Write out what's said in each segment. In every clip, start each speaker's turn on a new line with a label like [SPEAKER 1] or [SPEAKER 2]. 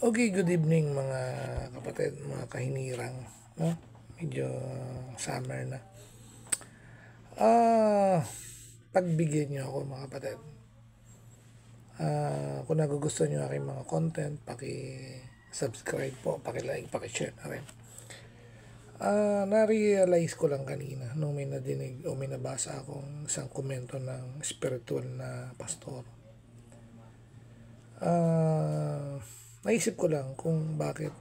[SPEAKER 1] Okay, good evening mga kapatid, mga kahinirang, no? Medyo summer na. Pagbigyan niyo ako mga kapatid. Kung nagugustuhan niyo aking mga content, paki-subscribe po, paki-like, paki-share na rin. Na-realize ko lang kanina nung may nadinig o may nabasa akong isang komento ng spiritual na pastor. Naisip ko lang kung bakit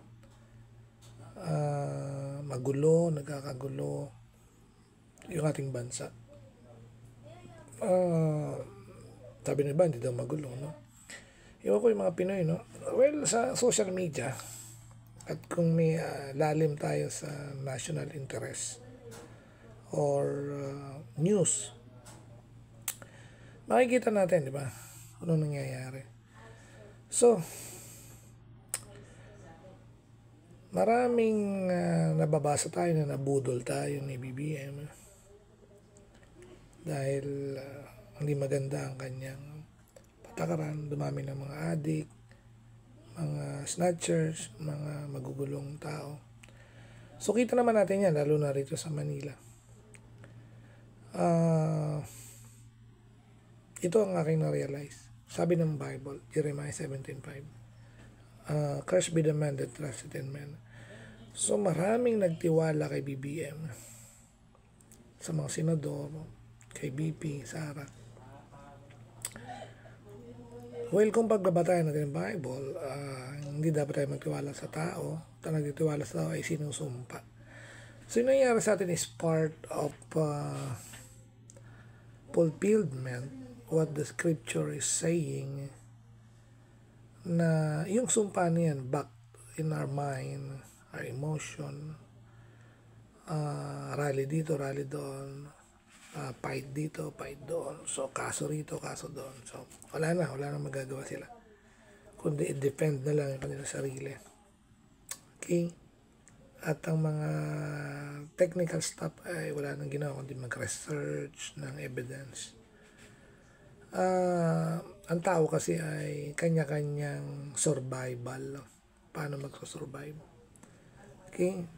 [SPEAKER 1] nagkakagulo yung ating bansa. Sabi nila ba, hindi daw magulo, no? Iwan ko yung mga Pinoy, no? Well, sa social media, at kung may lalim tayo sa national interest or news, makikita natin, di ba? Ano nangyayari. So, maraming nababasa tayo na nabudol tayo ni BBM dahil hindi maganda ang kanyang patakaran, dumami ng mga adik, mga snatchers, mga magugulong tao. So kita naman natin yan, lalo na rito sa Manila. Ito ang aking na-realize. Sabi ng Bible, Jeremiah 17:5. Cursed be the man that trusted in man. So maraming nagtiwala kay BBM, sa mga senador, kay BP, Sara. Well, kung pagbabatayan natin ng Bible, hindi dapat tayo magtiwala sa tao. Ang nagtitiwala sa tao ay sinusumpa. So yung nangyayari sa atin is part of fulfillment what the scripture is saying, na yung sumpa niyan back in our mind, our emotion, rally dito, rally doon, fight dito, fight doon. So kaso rito, kaso doon. So wala na magagawa sila, kundi i-defend na lang yung kanilang sarili. Okay? At ang mga technical stuff ay wala nang ginawa kundi mag-research ng evidence. Ang tao kasi ay kanya-kanyang survival. Paano mag-survive? Okay?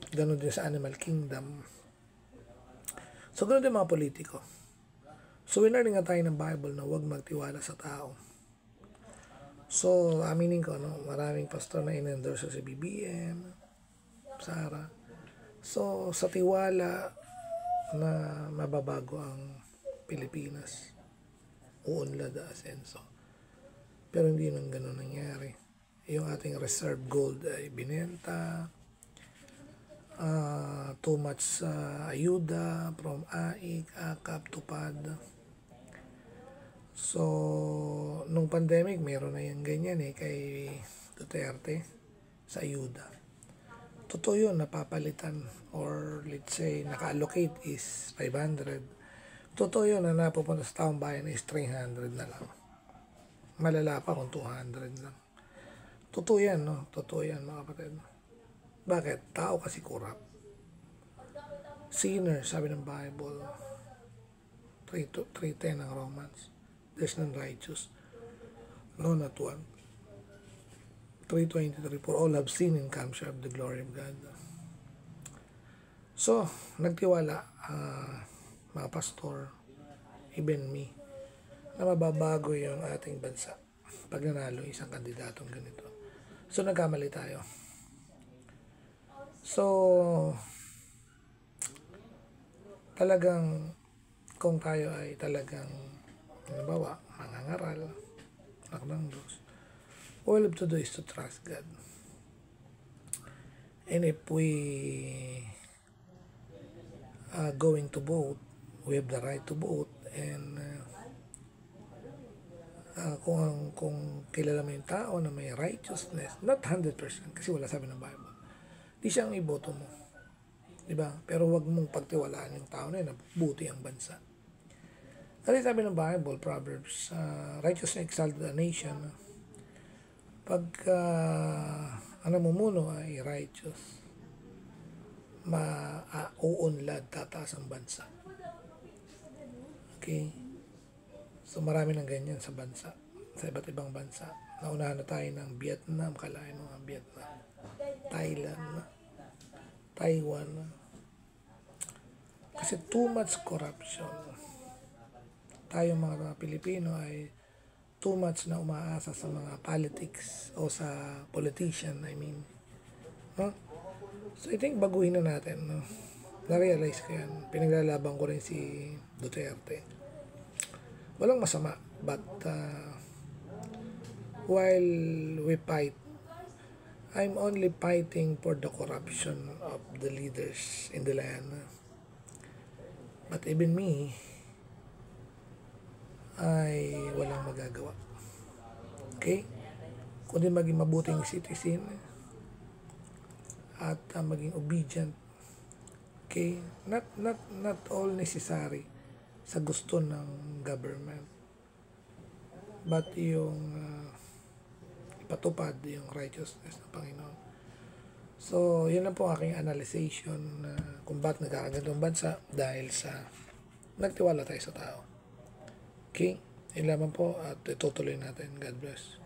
[SPEAKER 1] Ganun din sa animal kingdom. So, ganun din mga politiko. So, winarning nga tayo ng Bible na huwag magtiwala sa tao. So, aminin ko, no? Maraming pastor na in-endorse si BBM, Sara. So, sa tiwala na mababago ang Pilipinas, uunlad ang asenso. Pero hindi nang ganun nangyari. Yung ating reserve gold ay binenta. Too much ayuda from AIC, AKAP, TUPAD. So, nung pandemic, meron na yung ganyan kay Duterte sa ayuda. Totoo yun, napapalitan or let's say, naka-allocate is 500. Totoo yun na napupunta sa taong bayan is 300 na lang. Malala pa kung 200 lang. Totoo yan, no? Totoo yan, mga kapatid. Bakit? Tao kasi corrupt. Sinner, sabi ng Bible, 3:10 ng Romans. There's none righteous. No, not one. 3:23, for all have sinned and come short of the glory of God. So, nagtiwala, mga pastor, even me, na mababago yung ating bansa pag nanalo isang kandidatong ganito. So, nagkamali tayo. So, talagang kung tayo ay talagang halimbawa, mangangaral, anak ng Diyos, all we have to do is to trust God. And if we going to vote, we have the right to vote, and kung kilala mo yung tao na may righteousness, not 100%, kasi wala sabi ng Bible, di siyang iboto mo. Diba? Pero wag mong pagtiwalaan yung tao na yun, nabubuti ang bansa. Kasi sabi ng Bible, Proverbs, righteousness exalted a nation. Pag ang namumuno ay righteous, mauunlad, tataas ang bansa. Okay? So marami ng ganyan sa bansa. sa iba't ibang bansa. Naunahan na tayo ng Vietnam, kalahin mo ang Vietnam, Thailand, Taiwan. Kasi too much corruption. Tayo mga Pilipino ay too much na umaasa sa mga politics o sa politician, I mean. No? So I think baguhin na natin. No? Na-realize ko yan. Pinaglalaban ko rin si Duterte. Walang masama. But while we fight, I'm only fighting for the corruption of the leaders in the land. But even me, ay walang magagawa. Okay? Kundi maging mabuting citizen at maging obedient. Okay? Not all necessary sa gusto ng government. But yung ipatupad yung righteousness ng Panginoon. So, yun lang po aking analyzation na kung ba't nagkakagandang bansa dahil sa nagtiwala tayo sa tao. Okay? Yun lamang po at itutuloy natin. God bless.